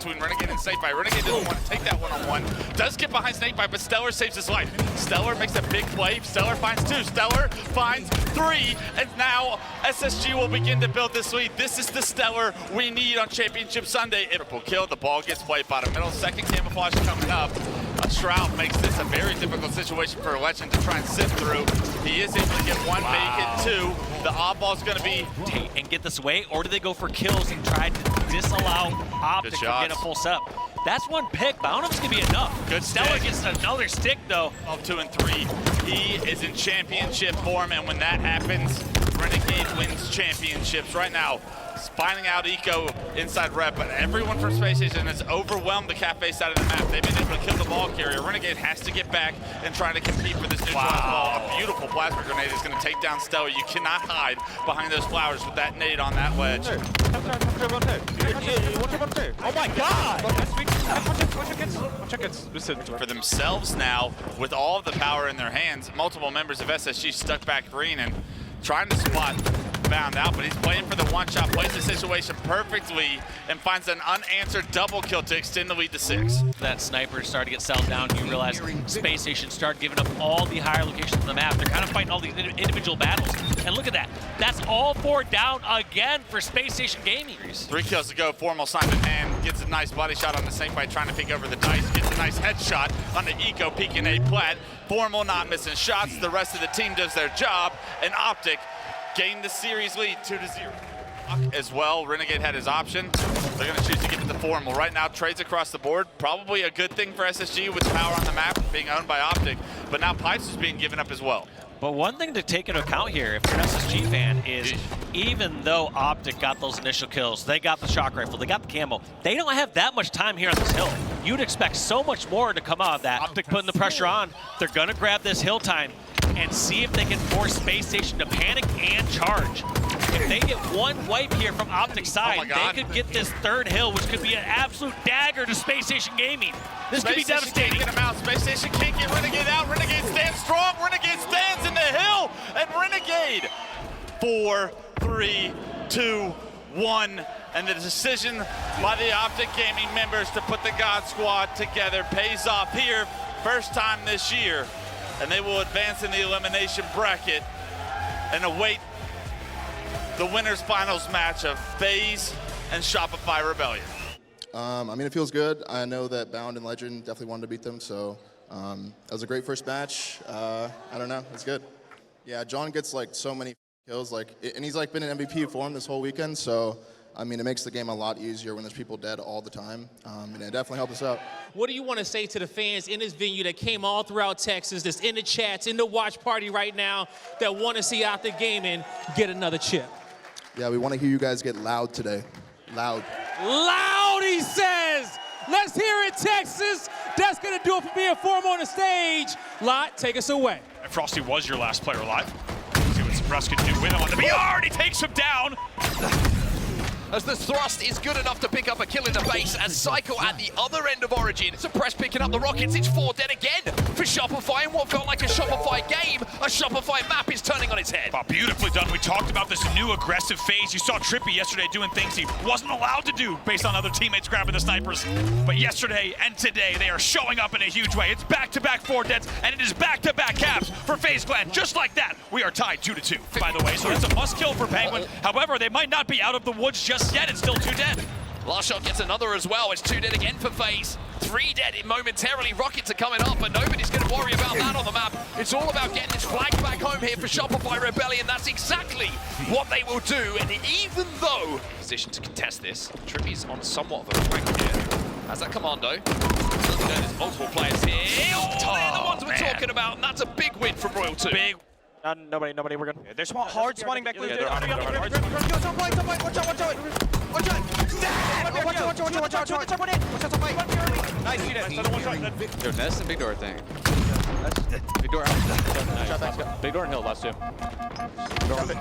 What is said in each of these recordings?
between Renegade and Snakebite. Renegade doesn't want to take that one-on-one. Does get behind Snakebite, but Stellar saves his life. Stellar makes a big play. Stellar finds 2. Stellar finds 3. And now SSG will begin to build this lead. This is the Stellar we need on Championship Sunday. Triple kill. The ball gets played bottom middle. Second camouflage coming up. Shroud makes this a very difficult situation for Legend to try and sift through. He is able to get 1 bake and 2. The oddball's going to be take and get this away, or do they go for kills and try to disallow OpTic from getting a full setup? That's 1 pick, but I don't know if it's going to be enough. Good Stellar stick. gets another stick, though. 2 and 3. He is in championship form, and when that happens, Renegade wins championships. Right now, finding out Eco inside rep, but everyone from Space Station has overwhelmed the cafe side of the map. They've been able to kill the ball carrier. Renegade has to get back and try to compete for this neutralized ball. A beautiful plasma grenade is going to take down Stellar. You cannot hide behind those flowers with that nade on that ledge. Oh my god! For themselves now, with all of the power in their hands, multiple members of SSG stuck back green and trying to spot Bound out, but he's playing for the one-shot, plays the situation perfectly, and finds an unanswered double kill to extend the lead to 6. That sniper started to get settled down. You realize Space Station started giving up all the higher locations on the map. They're kind of fighting all these individual battles. And look at that. That's all 4 down again for Space Station Gaming. 3 kills to go. Formal Simon Man gets a nice body shot on the Snakebite, trying to pick over the dice. Gets a nice headshot on the Eco, peeking a plat. Formal not missing shots. The rest of the team does their job. And OpTic gained the series lead 2-0. As well, Renegade had his option. They're going to choose to give it to Formal. Right now, trades across the board. Probably a good thing for SSG with power on the map being owned by OpTic. But now Pipes is being given up as well. But one thing to take into account here, if you're an SSG fan, is even though OpTic got those initial kills, they got the shock rifle, they got the camo, they don't have that much time here on this hill. You'd expect so much more to come out of that. OpTic putting the pressure on. They're going to grab this hill time and see if they can force Space Station to panic and charge. If they get 1 wipe here from OpTic's side, they could get this 3rd hill, which could be an absolute dagger to Space Station Gaming. This could be devastating. Can't get him out. Space Station can't get Renegade out. Renegade stands strong. Renegade stands in the hill. And Renegade, 4, 3, 2, 1. And the decision by the OpTic Gaming members to put the God Squad together pays off here. First time this year. And they will advance in the elimination bracket and await the winners finals match of FaZe and Shopify Rebellion. I mean, it feels good. I know that Bound and Legend definitely wanted to beat them, so that was a great first match. I don't know, it's good. Yeah, John gets like so many kills, and he's like been in MVP form this whole weekend, so I mean, it makes the game a lot easier when there's people dead all the time, and it definitely helped us out. What do you want to say to the fans in this venue that came all throughout Texas, that's in the chats, in the watch party right now, that want to see OpTic Gaming get another chip? Yeah, we want to hear you guys get loud today. Loud. Loud, he says! Let's hear it, Texas! That's going to do it for being Formal on the stage. Lot, take us away. And Frosty was your last player alive. See what Russ can do with him on the BR, and he takes him down! As the thrust is good enough to pick up a kill in the base, as Psycho at the other end of Origin. Suppress picking up the rockets, it's 4 dead again for Shopify, and what felt like a Shopify game, a Shopify map is turning on its head. Oh, beautifully done. We talked about this new aggressive phase. You saw Trippy yesterday doing things he wasn't allowed to do based on other teammates grabbing the snipers. But yesterday and today, they are showing up in a huge way. It's back-to-back 4 deads, and it is back-to-back caps for FaZe Clan. Just like that, we are tied 2-2, by the way. So that's a must-kill for Penguin. However, they might not be out of the woods just yet. It's still 2 dead. Last shot gets another as well. It's 2 dead again for FaZe. 3 dead momentarily. Rockets are coming up, but nobody's going to worry about that on the map. It's all about getting this flag back home here for Shopify Rebellion. That's exactly what they will do. And even though position to contest this, Trippy's on somewhat of a flank here. As that commando, there's multiple players here. Oh, they're the ones we're talking about, and that's a big win from Royal 2. Big. Nobody, we're good. They're hard spawning back. Watch out. Nice, Yo, Ness and Big Door thing. Big Door out. Big door and hill, last 2.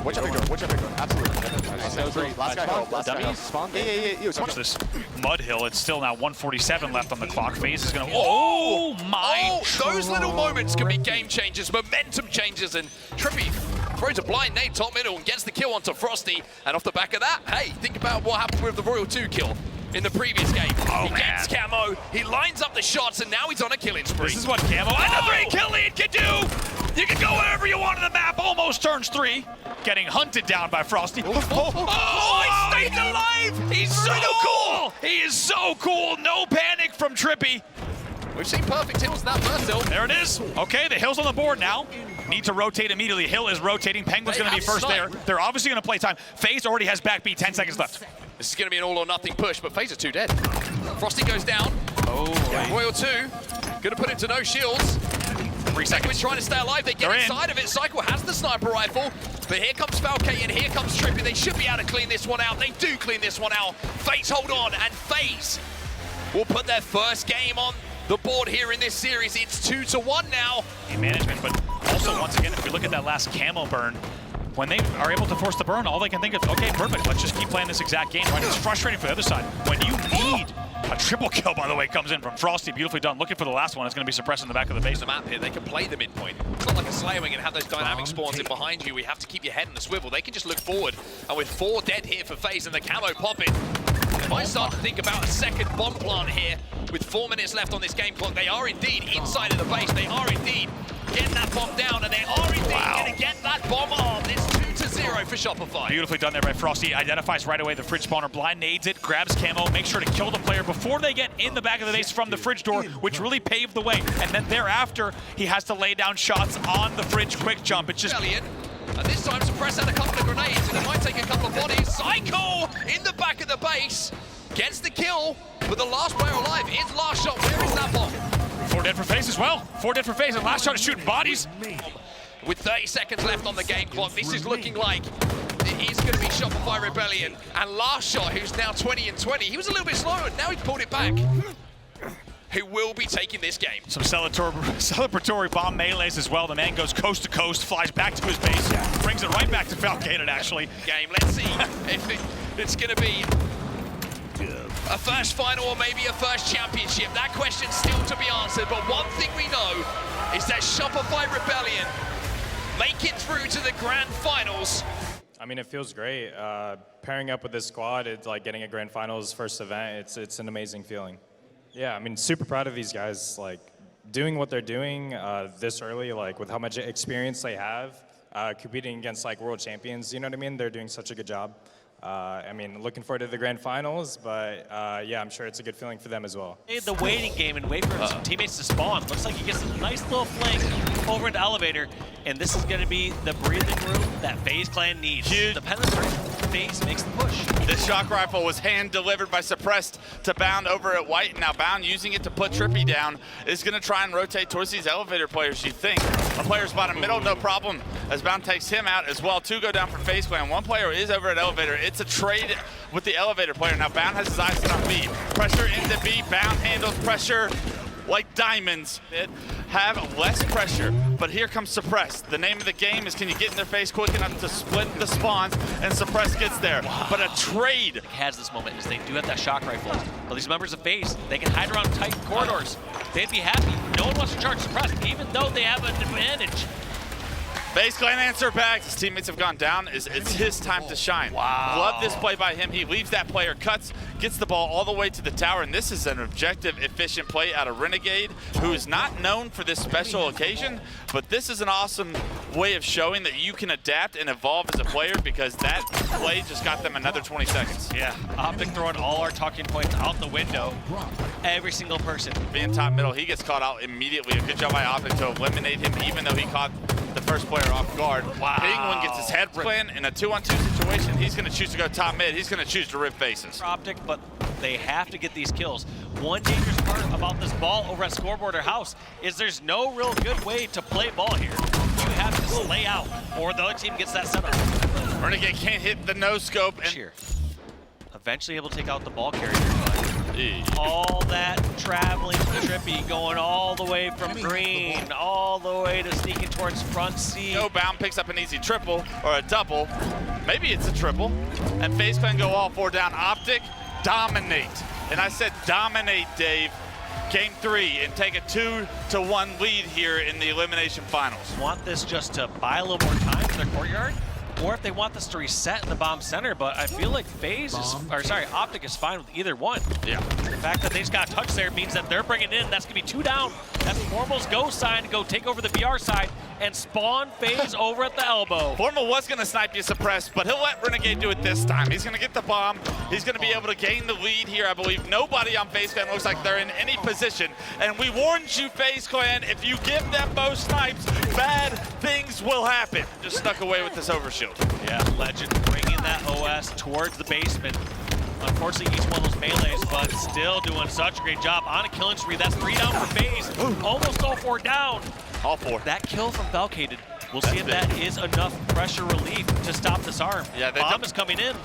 Watch out, Big Door. Watch out, Big Door. Absolutely. That was great. Last guy hill. Last guy hill. Spawn. Yeah. Watch this mud hill. It's still now 147 left on the clock. FaZe is going to... Oh, my... Oh, those little moments can be game changers, momentum changers, and Trippy throws a blind nade top middle and gets the kill onto Frosty. And off the back of that, hey, think about what happened with the Royal 2 kill. in the previous game. He gets Camo, he lines up the shots, and now he's on a killing spree. This is what Camo and a 3-kill lead can do. You can go wherever you want on the map. Almost turns 3. Getting hunted down by Frosty. He stayed alive! He's so cool. He is so cool. No panic from Trippy. We've seen perfect hills that first hill. There it is. Okay, the Hill's on the board now. Need to rotate immediately. Hill is rotating. Penguin's going to be first there. They're obviously going to play time. FaZe already has back B. 10 seconds left. This is going to be an all or nothing push, but FaZe are 2 dead. Frosty goes down. Royal 2, going to put him to no shields. 3 seconds. Penguin's trying to stay alive. They get inside of it. Cycle has the sniper rifle, but here comes Falcate and here comes Trippy. They should be able to clean this one out. They do clean this one out. FaZe hold on, and FaZe will put their first game on the board here in this series. It's 2-1 now. In management, but also once again, if we look at that last Camo burn, when they are able to force the burn, all they can think of, okay, perfect, let's just keep playing this exact game. Right? It's frustrating for the other side. When you need a triple kill, by the way, comes in from Frosty, beautifully done. Looking for the last one. It's going to be suppressed in the back of the base. The map here, they can play the midpoint. It's not like a Slayer Wing and have those dynamic spawns in behind you. We have to keep your head in the swivel. They can just look forward. And with 4 dead here for FaZe and the Camo popping, they might start to think about a second bomb plant here. With 4 minutes left on this game clock, they are indeed inside of the base. They are indeed getting that bomb down, and they are indeed going to get that bomb armed. It's 2-0 for Shopify. Beautifully done there by Frosty. Identifies right away the fridge spawner, blind nades it, grabs Camo, makes sure to kill the player before they get in the back of the base from the fridge door, which really paved the way. And then thereafter, he has to lay down shots on the fridge quick jump. It's just... And this time, Suppress had a couple of grenades, and it might take a couple of bodies. Psycho in the back of the base gets the kill, but the last player alive is Last Shot. Where is that bomb? 4 dead for FaZe as well. 4 dead for FaZe, and Last Shot is shooting bodies. With 30 seconds left on the game clock, this is looking like it is going to be Shopify Rebellion. And Last Shot, who's now 20-20, he was a little bit slower, and now he's pulled it back. Who will be taking this game? Some celebratory bomb melees as well. The man goes coast to coast, flies back to his base, brings it right back to Falcated, actually. Let's see if it's going to be a first final or maybe a first championship. That question's still to be answered, but one thing we know is that Shopify Rebellion make it through to the grand finals. I mean, it feels great. Pairing up with this squad, it's like getting a grand finals first event. It's an amazing feeling. Yeah, I mean, super proud of these guys, like doing what they're doing this early, like with how much experience they have, competing against like world champions, you know what I mean? They're doing such a good job. I mean, looking forward to the grand finals, but yeah, I'm sure it's a good feeling for them as well. The waiting game and wait for some teammates to spawn. Looks like he gets a nice little flank over into elevator, and this is going to be the breathing room that FaZe Clan needs. Huge. The penetrate, FaZe makes the push. This shock rifle was hand-delivered by Suppressed to Bound over at White. Now Bound using it to put Trippy down is going to try and rotate towards these elevator players, you think. A player's bottom middle, no problem, as Bound takes him out as well. 2 go down for FaZe Clan. 1 player is over at elevator. It's a trade with the elevator player. Now Bound has his eyes set on B. Pressure into B. Bound handles pressure like diamonds. It have less pressure, but here comes Suppressed. The name of the game is, can you get in their face quick enough to split the spawns, and Suppressed gets there. Wow. But a trade has this moment is they do have that shock rifle. But these members of FaZe, they can hide around tight corridors. They'd be happy. No one wants to charge Suppressed, even though they have an advantage. FaZe Clan answer back. His teammates have gone down. It's his time to shine. Wow. Love this play by him. He leaves that player, cuts, gets the ball all the way to the tower, and this is an objective, efficient play out of Renegade, who is not known for this special occasion, but this is an awesome way of showing that you can adapt and evolve as a player, because that play just got them another 20 seconds. Yeah, OpTic throwing all our talking points out the window. Every single person. Being top middle, he gets caught out immediately. A good job by OpTic to eliminate him, even though he caught the first player off guard. Wow. Penguin gets his head plan in a 2-on-2 situation. He's going to choose to go top mid. He's going to choose to rip faces. OpTic, but they have to get these kills. One dangerous part about this ball over at Scoreboard or House is there's no real good way to play ball here. You have to slay out, or the other team gets that setup. Renegade can't hit the no-scope. Here. Eventually able to take out the ball carrier, but all that traveling Trippy going all the way from green, all the way to sneaking towards front C. No, Bound picks up an easy triple, or a double. Maybe it's a triple. And FaZe Clan go all 4 down. OpTic, dominate. And I said dominate, Dave. Game 3, and take a 2-1 lead here in the elimination finals. Want this just to buy a little more time in their courtyard? or if they want this to reset in the bomb center, but I feel like OpTic is fine with either one. Yeah. The fact that they just got a touch there means that they're bringing in, that's gonna be 2 down. That's Formal's go sign to go take over the BR side and spawn FaZe over at the elbow. Formal was gonna snipe you suppressed, but he'll let Renegade do it this time. He's gonna get the bomb. He's gonna be able to gain the lead here. I believe nobody on FaZe Clan looks like they're in any position. And we warned you, FaZe Clan, if you give them both snipes, bad things will happen. Just stuck away with this overshield. Yeah, Legend bringing that OS towards the basement. Unfortunately, each one of those melees, but still doing such a great job on a killing spree. That's 3 down for FaZe. Almost all 4 down. All 4. That kill from Falcated. We'll see if that is enough pressure relief to stop this arm. Yeah, Bomb is coming in,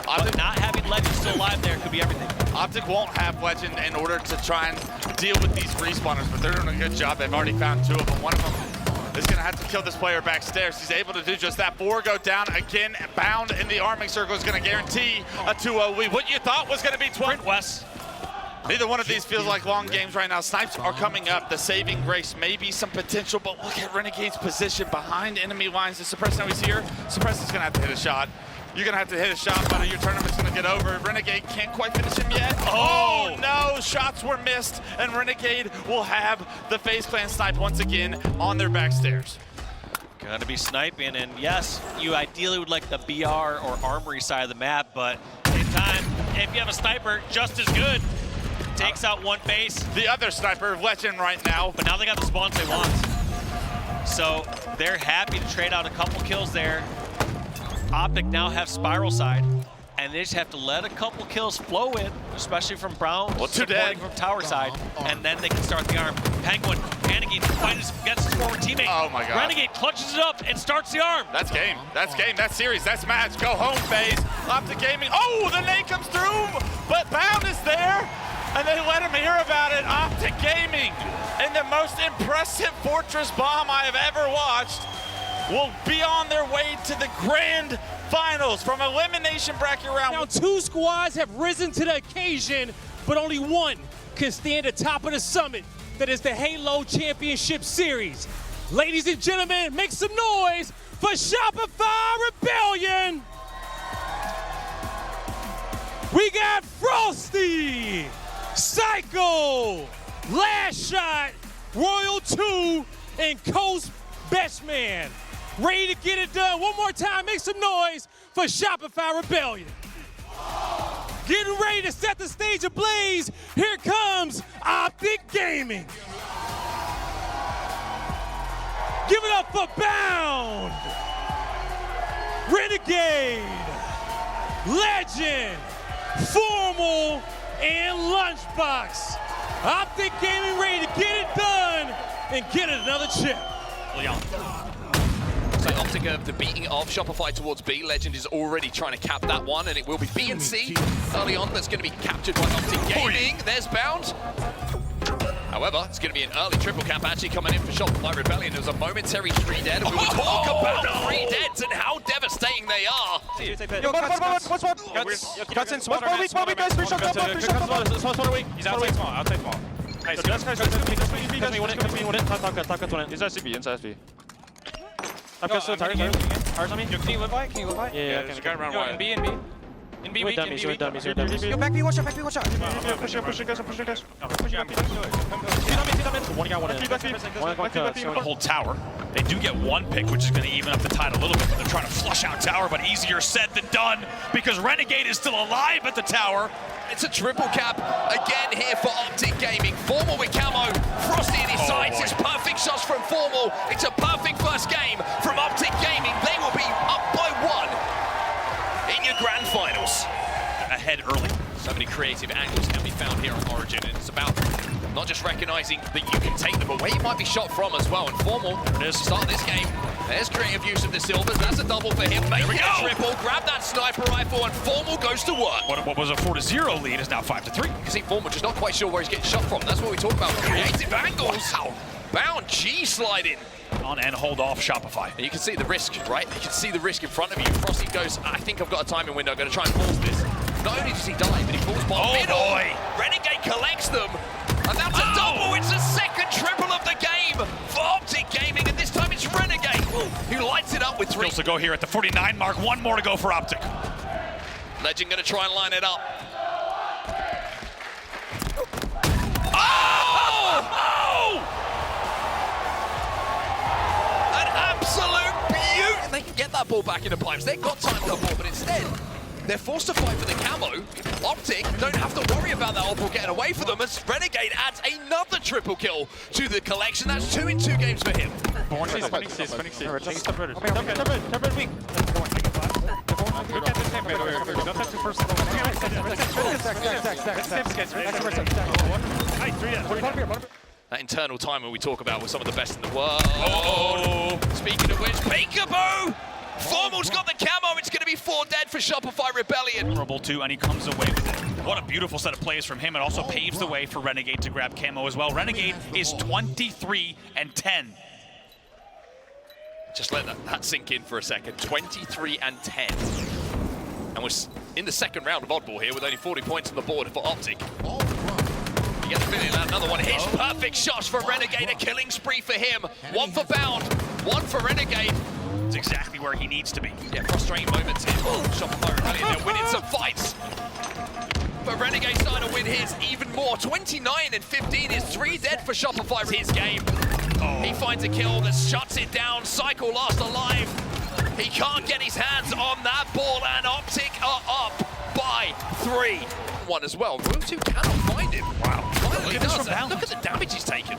but not having Legend still alive there could be everything. OpTic won't have Legend in order to try and deal with these respawners, but they're doing a good job. They've already found 2 of them. One of them is going to have to kill this player backstairs. He's able to do just that. 4 go down again. Bound in the arming circle is going to guarantee a 2-0 lead. What you thought was going to be 12. Wes. Neither one of these feels like long games right now. Snipes are coming up. The saving grace may be some potential, but look at Renegade's position behind enemy lines. The Suppress now he's here. Suppress is going to have to hit a shot. You're going to have to hit a shot, but your tournament's going to get over. Renegade can't quite finish him yet. Oh, no. Shots were missed, and Renegade will have the FaZe Clan snipe once again on their backstairs. Gonna be sniping, and yes, you ideally would like the BR or Armory side of the map, but in time, if you have a sniper, just as good. Takes out one base. The other sniper, Legend right now. But now they got the spawns they want. So they're happy to trade out a couple kills there. OpTic now have Spiral side, and they just have to let a couple kills flow in, especially from Brown, supporting from tower side, and then they can start the arm. Penguin panicking, fighting against his former teammate. Oh my God. Renegade clutches it up and starts the arm. That's game. That's game. That's series. That's match. Go home, FaZe. OpTic Gaming. Oh, the nade comes through, but Bound is there. And they let him hear about it. OpTic Gaming, in the most impressive Fortress bomb I have ever watched, will be on their way to the grand finals from elimination bracket round. Now 2 squads have risen to the occasion, but only one can stand atop of the summit. That is the Halo Championship Series. Ladies and gentlemen, make some noise for Shopify Rebellion. We got Frosty, Psycho, Last Shot, Royal 2, and Coast Bestman. Ready to get it done. One more time, make some noise for Shopify Rebellion. Getting ready to set the stage ablaze. Here comes OpTic Gaming. Give it up for Bound, Renegade, Legend, Formal, and Lunchbox. OpTic Gaming ready to get it done and get another chip. So OpTic, the beating of Shopify towards B. Legend is already trying to cap that one, and it will be B and C early on. That's going to be captured by OpTic Gaming. There's Bound. However, it's going to be an early triple cap actually coming in for Shopify Rebellion. There was a momentary 3 dead, and we will talk about 3 deads and how devastating they are. Cuts in, small weak, guys, 3 shots up, small weak. He's outside small, outside small. Nice, cuts me, win it. Inside SB, inside SB. Tires on me. Can you live by? Yeah, there's a guy around wide. In B. In B, weak, in B. Yo, back B, watch out. Push it, guys. One guy, one Hold tower. They do get 1 pick, which is going to even up the tide a little bit, but they're trying to flush out tower, but easier said than done because Renegade is still alive at the tower. It's a triple cap again here for OpTic Gaming. Formal with camo, Frosty in his sights. It's perfect shots from Formal. It's a perfect first game from OpTic Gaming. They will be up by 1 in your grand finals. Ahead early. So many creative angles can be found here on Origin, and it's about not just recognizing that you can take them, but where you might be shot from as well. And Formal, to start this game, there's creative use of the silvers. That's a double for him. Make it a triple, grab that sniper rifle, and Formal goes to work. What was a 4-0 lead is now 5-3. You can see Formal just not quite sure where he's getting shot from. That's what we talk about, creative angles. Wow. Bound G sliding. On and hold off Shopify. And you can see the risk, right? You can see the risk in front of you. Frosty goes, I think I've got a timing window. I'm going to try and force this. Not only does he die, but he falls by middle. Boy. Renegade collects them. And that's a double. It's the second triple of the game for OpTic Gaming. And this time it's Renegade who lights it up with 3 kills to go here at the 49 mark. One more to go for OpTic. Legend gonna try and line it up. An absolute beauty! And they can get that ball back in the pipes. They've got time for the ball, but instead, they're forced to fight for the camo. OpTic don't have to worry about that ball getting away from them as Renegade adds another triple kill to the collection. That's 2 in 2 games for him. That internal timer we talk about with some of the best in the world. Speaking of which, Peekaboo! Formal's got the camo, it's going to be 4 dead for Shopify Rebellion. Vulnerable too, and he comes away with it. What a beautiful set of plays from him. It also paves the way for Renegade to grab camo as well. Renegade is 23 and 10. Just let that sink in for a second. 23 and 10. And we're in the second round of Oddball here with only 40 points on the board for OpTic. You get the feeling that another one hits. Perfect shots for Renegade, a killing spree for him. 1 for Bound, 1 for Renegade. It's exactly where he needs to be. Yeah, frustrating moments here. Shopify Rebellion, they're winning some fights. But Renegade starting to win his even more. 29 and 15 is 3 dead for Shopify. His game. He finds a kill that shuts it down. Cycle last alive. He can't get his hands on that ball, and OpTic are up by 3. One as well. Room 2 cannot find him. Wow. Finally does. Look at the damage he's taken.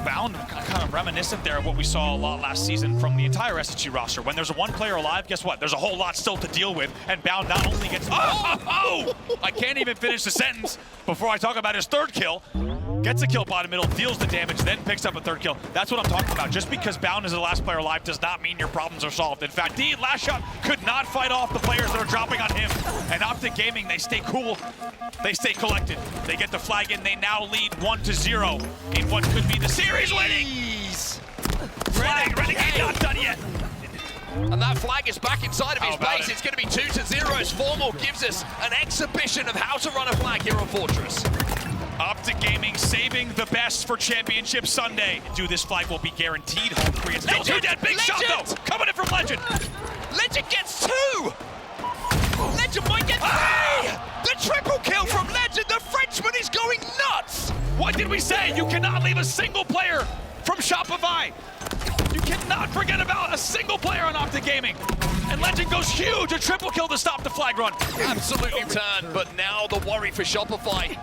Bound, kind of reminiscent there of what we saw a lot last season from the entire SSG roster. When there's a 1 player alive, guess what? There's a whole lot still to deal with, and Bound not only gets... I can't even finish the sentence before I talk about his 3rd kill. Gets a kill bottom middle, deals the damage, then picks up a 3rd kill. That's what I'm talking about. Just because Bound is the last player alive does not mean your problems are solved. In fact, last shot could not fight off the players that are dropping on him. And OpTic Gaming, they stay cool. They stay collected. They get the flag in. They now lead 1-0 in what could be the series winning. Renegade not done yet. And that flag is back inside of his base. It's going to be 2-0 as Formal gives us an exhibition of how to run a flag here on Fortress. OpTic Gaming saving the best for Championship Sunday. This flag will be guaranteed home free. Still 2 dead. Big shot though. Coming in from Legend. Legend gets 2. Legend might get 3. The triple kill from Legend. The Frenchman is going nuts. What did we say? You cannot leave a single player from Shopify. You cannot forget about a single player on OpTic Gaming. And Legend goes huge. A triple kill to stop the flag run. Absolutely turned, but now the worry for Shopify.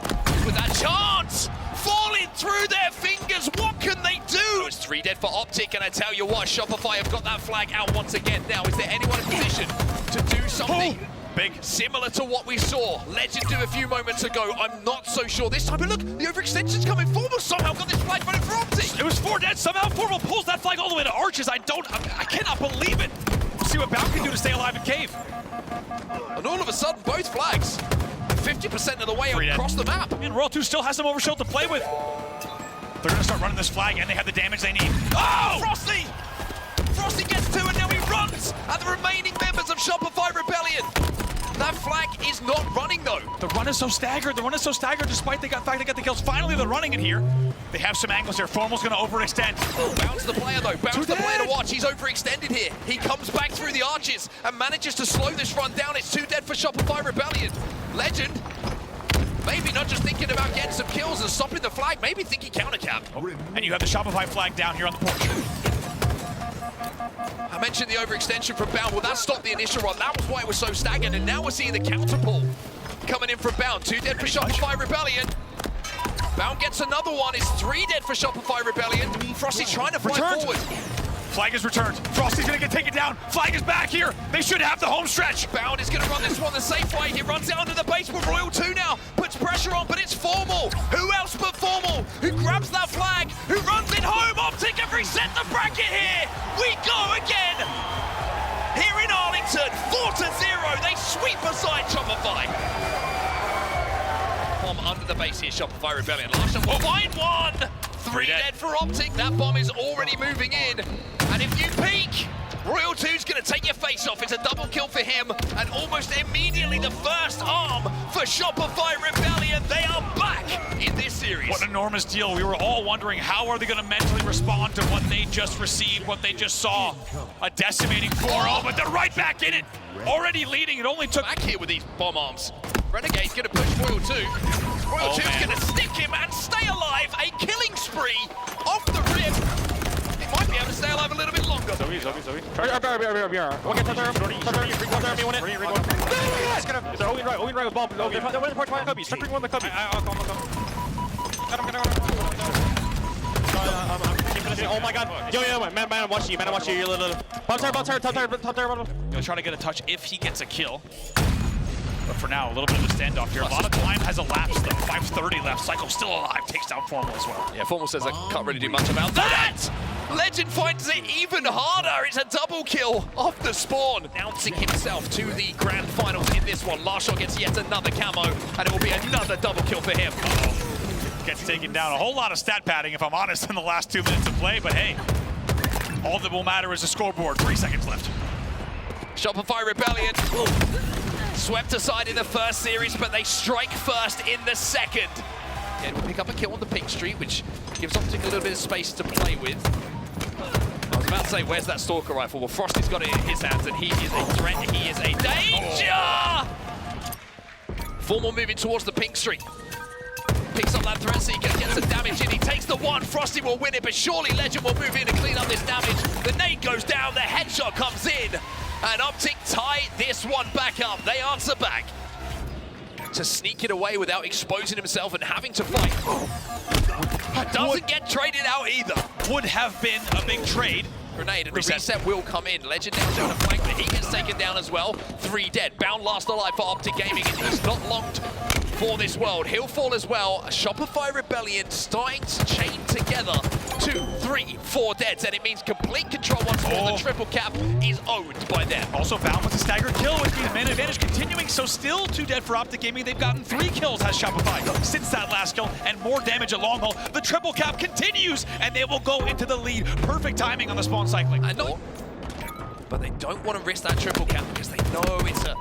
With that chance falling through their fingers, what can they do? It's 3 dead for OpTic, and I tell you what, Shopify have got that flag out once again. Now, is there anyone in position to do something big similar to what we saw Legend do a few moments ago? I'm not so sure this time, but look, the overextension's coming. Formal somehow got this flag running for OpTic. It was 4 dead. Somehow Formal pulls that flag all the way to Arches. I cannot believe it. We'll see what Bound can do to stay alive in Cave. And all of a sudden, both flags 50% of the way across the map. And Royal 2 still has some overshield to play with. They're going to start running this flag, and they have the damage they need. Oh! Frosty! Frosty gets 2, and now he runs at the remaining members of Shopify Rebellion. That flag is not running, though. The run is so staggered. Despite the fact they got the kills. Finally, they're running it here. They have some angles here. Formal's going to overextend. Bounce the player, though. Bounce the player to watch. He's overextended here. He comes back through the arches and manages to slow this run down. It's 2 dead for Shopify Rebellion. Legend, maybe not just thinking about getting some kills and stopping the flag, maybe thinking counter-cap. And you have the Shopify flag down here on the porch. I mentioned the overextension from Bound. Well, that stopped the initial run. That was why it was so staggered. And now we're seeing the counter pull coming in from Bound. 2 dead for Shopify Rebellion. Bound gets another one. It's 3 dead for Shopify Rebellion. Frosty's trying to fight forward. Flag is returned. Frosty's going to get taken down. Flag is back here. They should have the home stretch. Bound is going to run this one the safe way. He runs down to the base, but Royal 2 now puts pressure on, but it's Formal. Who else but Formal who grabs that flag, who runs it home. OpTic have reset the bracket here. We go again. Here in Arlington, 4-0. They sweep aside Shopify. Bomb under the base here, Shopify Rebellion. Last shot will find 1. 3 dead for OpTic. That bomb is already moving in. And if you peek, Royal 2's going to take your face off. It's a double kill for him. And almost immediately the first arm for Shopify Rebellion. They are back in this series. What an enormous deal. We were all wondering how are they going to mentally respond to what they just received, what they just saw. A decimating 4-0, but they're right back in it. Already leading. It only took... Back here with these bomb arms. Renegade's going to push Royal 2. Royal 2's going to stick him and stay alive. A killing spree off the rip. He might be able to stay alive a little bit longer. Zoe. One get touch arm, you win it. It's Owen right with bomb. Owen, Cubby, start bringing one the Cubby. I'll come. Got him. Oh my god. Yo, man, I'm watching you, You're little. Top tower, bottom. Gonna try to get a touch if he gets a kill. But for now, a little bit of a standoff here. A lot of time has elapsed though. 5:30 left. Cycle still alive. Takes down Formal as well. Yeah, Formal says I can't really do much about that. Legend finds it even harder. It's a double kill off the spawn. Announcing himself to the grand finals in this one. Larshot gets yet another camo, and it will be another double kill for him. Gets taken down. A whole lot of stat padding, if I'm honest, in the last 2 minutes of play. But hey, all that will matter is the scoreboard. 3 seconds left. Shopify Rebellion swept aside in the first series, but they strike first in the second. Yeah, we'll pick up a kill on the pink street, which gives OpTic a little bit of space to play with. I was about to say, where's that Stalker rifle? Well, Frosty's got it in his hands, and he is a threat. He is a danger! Formal moving towards the pink street. Picks up that threat seeker, gets the damage in. He takes the one. Frosty will win it, but surely Legend will move in and clean up this damage. The nade goes down, the headshot comes in, and OpTic tie this one back up. They answer back to sneak it away without exposing himself and having to fight. Doesn't get traded out either. Would have been a big trade. Grenade and the reset will come in. Legend now down a flank, but he gets taken down as well. 3 dead. Bound last alive for OpTic Gaming, and he's not locked for this world. He'll fall as well. A Shopify Rebellion starting to chain together. 2, 3, 4 deads, and it means complete control once more. The triple cap is owned by them. Also found with a staggered kill with the man advantage continuing, so still 2 dead for OpTic Gaming. They've gotten 3 kills as Shopify since that last kill, and more damage at long haul. The triple cap continues, and they will go into the lead. Perfect timing on the spawn cycling. But they don't want to risk that triple cap because they know it's a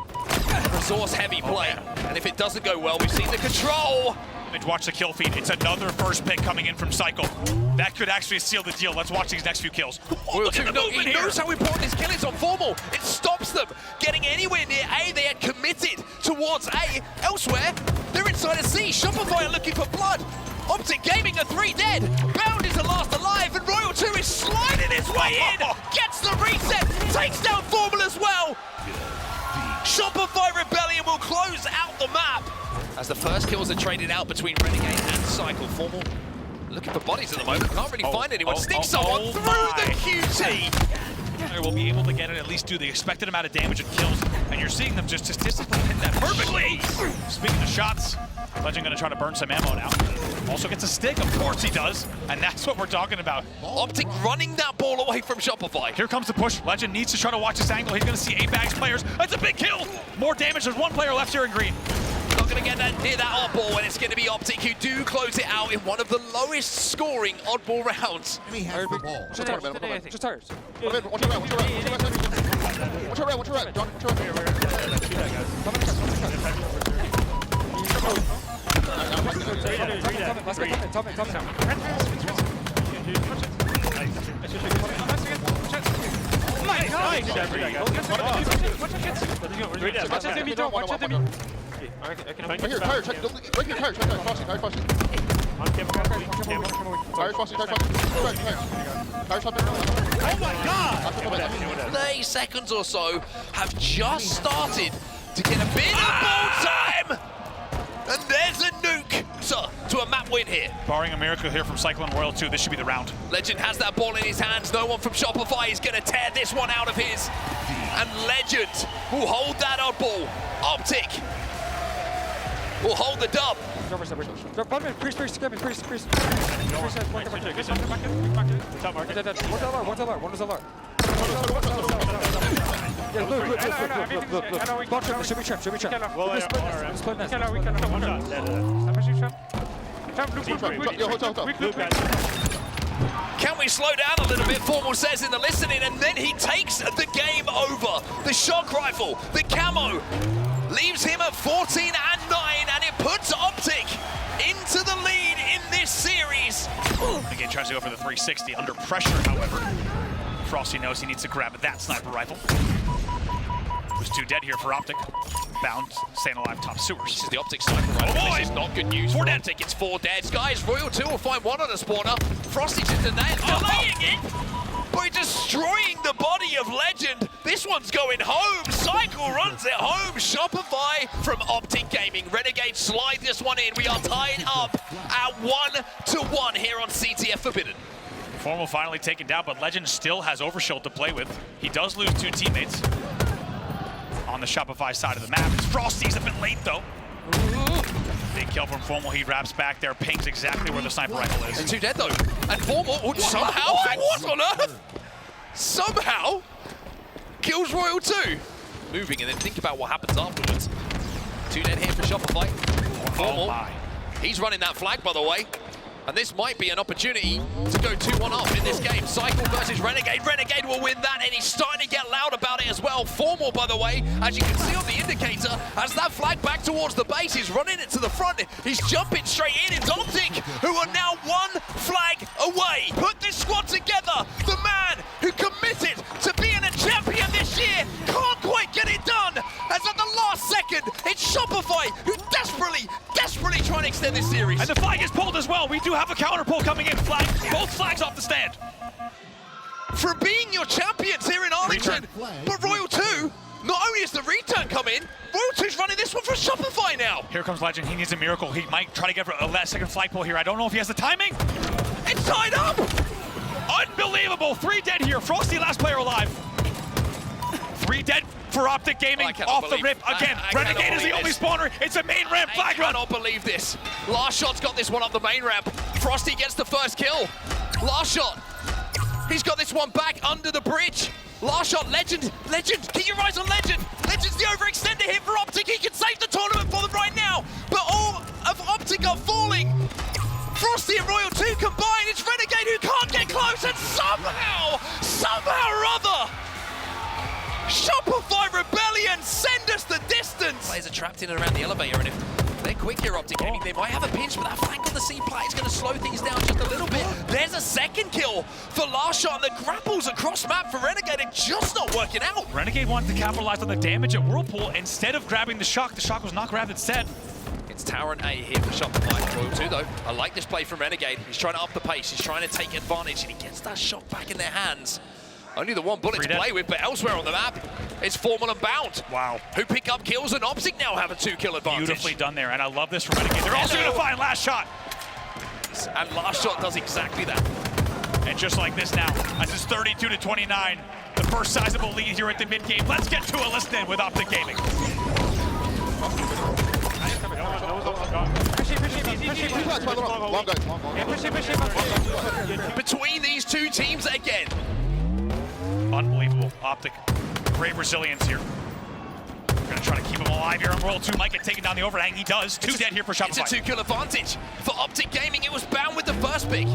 resource-heavy play. And if it doesn't go well, we've seen the control. Watch the kill feed. It's another first pick coming in from Cycle. That could actually seal the deal. Let's watch these next few kills. Look at the movement here. He knows how important his kill is on Formal. It stops them getting anywhere near A. They had committed towards A. Elsewhere, they're inside a C. Shopify are looking for blood. OpTic Gaming are 3 dead. Bound is the last alive, and Royal 2 is sliding his way in. Gets the reset, takes down Formal as well. Shopify Rebellion will close out the map as the first kills are traded out between Renegade and Cycle. Formal looking for bodies at the moment. Can't really find anyone. Sneaks someone through the QT. They will be able to get it, at least do the expected amount of damage and kills, and you're seeing them just statistically hit that perfectly. Speaking of shots, Legend gonna try to burn some ammo now. Also gets a stick, of course he does, and that's what we're talking about. OpTic running that ball away from Shopify. Here comes the push. Legend needs to try to watch this angle. He's gonna see A-Bags players. That's a big kill. More damage. There's 1 player left here in green. Not going to get that near that oddball, and it's going to be OpTic who do close it out in one of the lowest scoring oddball rounds. He has the ball. Just tires. Watch your right. Oh my God! 30 seconds or so have just started to get a bit of ball time! And there's a nuke to a map win here. Barring a miracle here from Cyclone Royal 2, this should be the round. Legend has that ball in his hands. No one from Shopify is going to tear this one out of his. And Legend will hold that oddball. OpTic will hold the dub. Can we slow down a little bit, Formal says in the listening, and then he takes the game over. The shock rifle, the camo, leaves him at 14 and 9. tries to go for the 360 under pressure, however. Frosty knows he needs to grab that sniper rifle. There's 2 dead here for OpTic. Bound, staying alive, top sewers. This is the OpTic sniper rifle. Oh boy! This is not good news. 4 dead. OpTic, it's 4 dead. Guys, Royal 2 will find 1 on a spawner. Frosty's just delaying it by destroying the body of Legend. This one's going home. Cycle runs it home. Shopify from OpTic Gaming. Renegade slide this one in. We are tied up at 1-1 here on CTF Forbidden. Formal finally taken down, but Legend still has Overshield to play with. He does lose 2 teammates on the Shopify side of the map. Frosty's a bit late though. Big kill from Formal. He wraps back there, pings exactly where the sniper rifle is. And 2 dead though. And Formal somehow, what on earth? Somehow kills Royal 2. Moving and then think about what happens afterwards. 2 dead here for Shopify. Formal. He's running that flag, by the way. And this might be an opportunity to go 2-1 up in this game. Cycle versus Renegade. Renegade will win that, and he's starting to get loud about it as well. Formal, by the way, as you can see on the indicator, as that flag back towards the base, he's running it to the front. He's jumping straight in. It's OpTic, who are now 1 flag away. Put this squad together. The man who committed to being a champion this year can't quite get it done. As at the last second, it's Shopify who desperately trying to extend this series. And the flag is pulled as well. We do have a counter pull coming in. Flag, both flags off the stand. For being your champions here in Arlington, but Royal 2, not only is the return come in, Royal 2's running this one for Shopify now. Here comes Legend. He needs a miracle. He might try to get a last second flag pull here. I don't know if he has the timing. It's tied up. Unbelievable. 3 dead here. Frosty, last player alive. 3 dead for OpTic Gaming off the rip. Again, Renegade is the only spawner. It's a main ramp flag run. I cannot believe this. Last shot's got this one up the main ramp. Frosty gets the first kill. Last shot. He's got this one back under the bridge. Last shot, Legend, keep your eyes on Legend. Legend's the overextender here for OpTic. He can save the tournament for them right now. But all of OpTic are falling. Frosty and Royal 2 combined. It's Renegade who can't get close, and somehow or other, Shopify Rebellion send us the distance. Players are trapped in and around the elevator, and if they're quick here, OpTic Gaming, they might have a pinch, but that flank on the C plate is going to slow things down just a little bit. There's a second kill for Last Shot, and the grapples across map for Renegade are just not working out. Renegade wanted to capitalize on the damage at Whirlpool instead of grabbing the shock was not grabbed instead. It's Tower and A here for Shopify. Royal 2 though, I like this play from Renegade. He's trying to up the pace, he's trying to take advantage, and he gets that shot back in their hands. Only the 1 bullet to play with, but elsewhere on the map, it's Formal and Bound. Wow. Who pick up kills, and OpTic now have a 2-kill advantage. Beautifully done there, and I love this from Renegade. They're also going to find Last Shot. And Last Shot does exactly that. And just like this now, as it's 32-29, the first sizable lead here at the mid-game. Let's get to a listen with OpTic Gaming. Between these 2 teams again. Unbelievable. OpTic, great resilience here. We're going to try to keep him alive here on Royal 2. Might get taken down the overhang. He does. 2 dead here for Shopify. It's a 2-kill advantage. For OpTic Gaming, it was Bound with the first pick.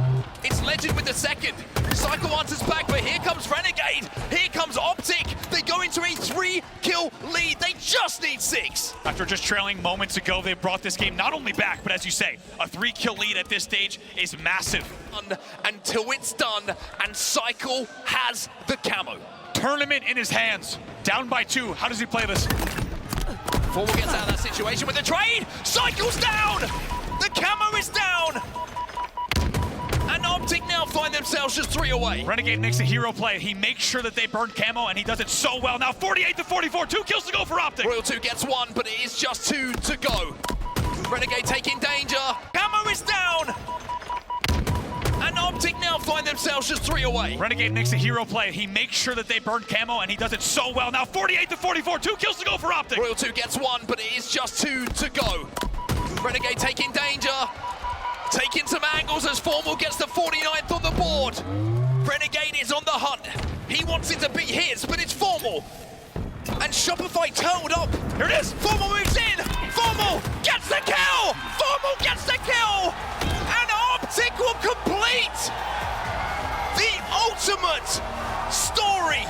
It's Legend with the second. Cycle answers back, but here comes Renegade. Here comes OpTic. They go into a 3-kill lead. They just need 6. After just trailing moments ago, they brought this game not only back, but as you say, a 3-kill lead at this stage is massive. Until it's done, and Cycle has the camo. Tournament in his hands. Down by 2. How does he play this? Formal gets out of that situation with the trade. Cycle's down. The camo is down. And OpTic now find themselves just 3 away. Renegade makes a hero play. He makes sure that they burn camo, and he does it so well. Now 48-44. 2 kills to go for OpTic. Royal 2 gets 1, but it is just 2 to go. Renegade taking danger. Camo is down. And OpTic now find themselves just 3 away. Renegade makes a hero play. He makes sure that they burn camo, and he does it so well. Now 48-44. 2 kills to go for OpTic. Royal 2 gets 1, but it is just 2 to go. Renegade taking danger. Taking some angles as Formal gets the 49th on the board. Renegade is on the hunt. He wants it to be his, but it's Formal. And Shopify turned up. Here it is. Formal moves in. Formal gets the kill. Formal gets the kill. And OpTic will complete the ultimate story.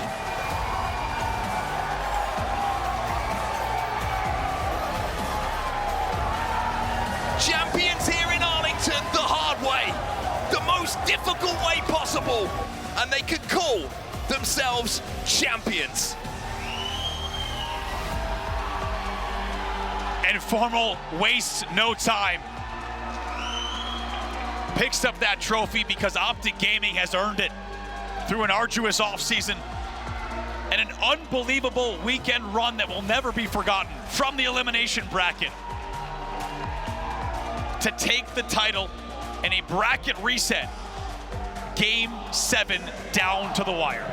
Champions here in Arlington the hard way. The most most difficult way possible, and they could call themselves champions. Informal wastes no time. Picks up that trophy because OpTic Gaming has earned it through an arduous offseason and an unbelievable weekend run that will never be forgotten from the elimination bracket to take the title in a bracket reset. Game 7 down to the wire.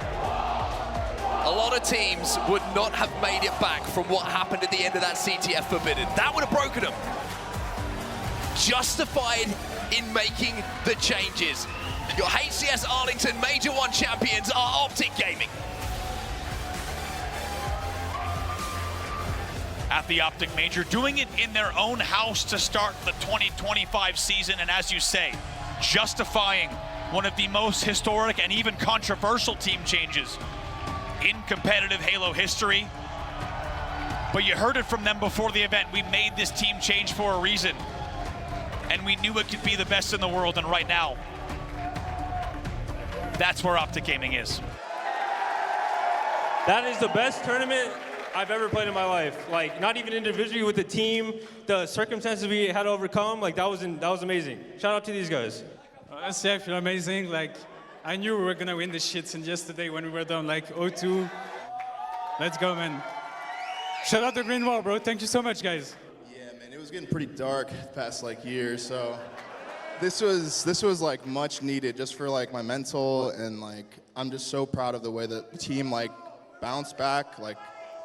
A lot of teams would not have made it back from what happened at the end of that CTF Forbidden. That would have broken them. Justified in making the changes. Your HCS Arlington Major 1 champions are OpTic Gaming. At the OpTic Major, doing it in their own house to start the 2025 season, and as you say, justifying one of the most historic and even controversial team changes in competitive Halo history. But you heard it from them before the event. We made this team change for a reason, and we knew it could be the best in the world, and right now, that's where OpTic Gaming is. That is the best tournament I've ever played in my life. Like, not even individually with the team, the circumstances we had to overcome, like, that was amazing. Shout out to these guys. Honestly, I feel amazing. Like, I knew we were gonna win the shit since yesterday when we were down like 0-2. Let's go, man. Shout out to Green Wall, bro. Thank you so much, guys. Yeah, man, it was getting pretty dark the past like year, so this was like much needed just for like my mental, and like I'm just so proud of the way that the team like bounced back, like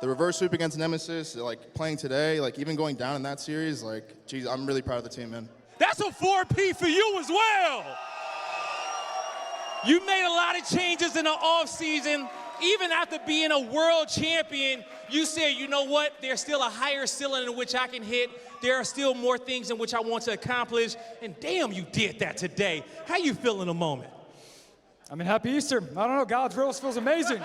the reverse sweep against Nemesis, like playing today, like even going down in that series, like geez, I'm really proud of the team, man. That's a 4P for you as well. You made a lot of changes in the offseason. Even after being a world champion, you said, you know what, there's still a higher ceiling in which I can hit. There are still more things in which I want to accomplish. And damn, you did that today. How you feel in the moment? I mean, happy Easter. I don't know, God's Drills feels amazing.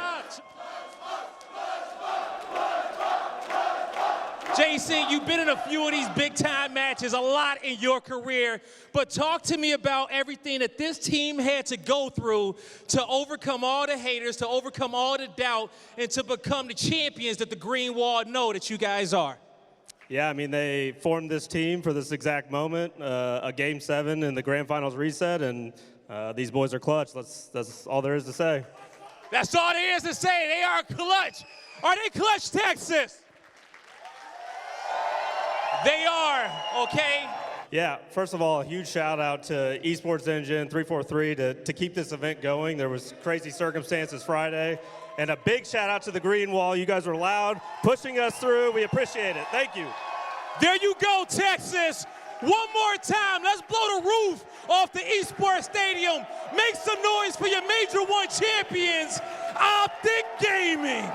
Jason, you've been in a few of these big-time matches, a lot in your career, but talk to me about everything that this team had to go through to overcome all the haters, to overcome all the doubt, and to become the champions that the Green Wall know that you guys are. Yeah, I mean, they formed this team for this exact moment, a Game 7 in the Grand Finals reset, and these boys are clutch. That's all there is to say. That's all there is to say. They are clutch. Are they clutch, Texas? They are, okay? Yeah, first of all, a huge shout out to Esports Engine 343 to keep this event going. There was crazy circumstances Friday. And a big shout out to the Green Wall. You guys were loud, pushing us through. We appreciate it. Thank you. There you go, Texas. One more time. Let's blow the roof off the Esports Stadium. Make some noise for your Major 1 champions, OpTic Gaming.